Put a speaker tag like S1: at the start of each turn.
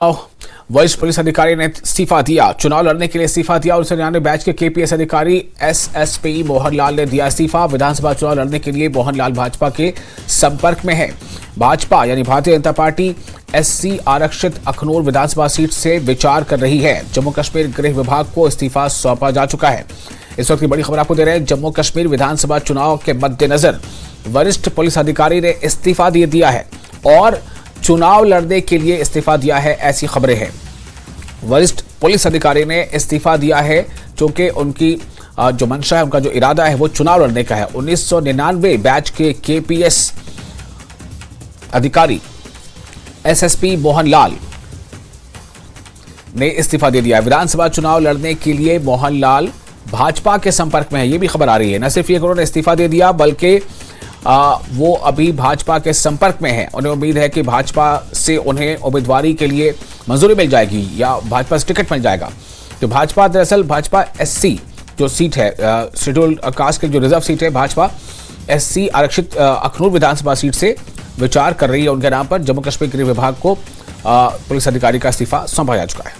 S1: वरिष्ठ पुलिस अधिकारी ने इस्तीफा दिया। चुनाव लड़ने के लिए इस्तीफा दिया। 1999 बैच के केपीएस अधिकारी एसएसपी मोहनलाल ने दिया इस्तीफा। विधानसभा चुनाव लड़ने के लिए मोहनलाल भाजपा के संपर्क में है। भाजपा यानी भारतीय जनता पार्टी एससी आरक्षित अखनूर विधानसभा सीट से विचार कर रही है। जम्मू कश्मीर गृह विभाग को इस्तीफा सौंपा जा चुका है। इस वक्त की बड़ी खबर आपको दे रहे हैं। जम्मू कश्मीर विधानसभा चुनाव के मद्देनजर वरिष्ठ पुलिस अधिकारी ने इस्तीफा दे दिया है और चुनाव लड़ने के लिए इस्तीफा दिया है, ऐसी खबरें हैं। वरिष्ठ पुलिस अधिकारी ने इस्तीफा दिया है क्योंकि उनकी जो मंशा है, उनका जो इरादा है वो चुनाव लड़ने का है। 1999 बैच के केपीएस अधिकारी एसएसपी मोहनलाल ने इस्तीफा दे दिया है। विधानसभा चुनाव लड़ने के लिए मोहनलाल भाजपा के संपर्क में है, ये भी खबर आ रही है। न सिर्फ ये उन्होंने इस्तीफा दे दिया बल्कि वो अभी भाजपा के संपर्क में है। उन्हें उम्मीद है कि भाजपा से उन्हें उम्मीदवारी के लिए मंजूरी मिल जाएगी या भाजपा से टिकट मिल जाएगा। तो भाजपा दरअसल भाजपा एससी जो सीट है, शेड्यूल कास्ट की जो रिजर्व सीट है, भाजपा एससी आरक्षित अखनूर विधानसभा सीट से विचार कर रही है। उनके नाम पर जम्मू कश्मीर गृह विभाग को पुलिस अधिकारी का इस्तीफा सौंपा जा चुका है।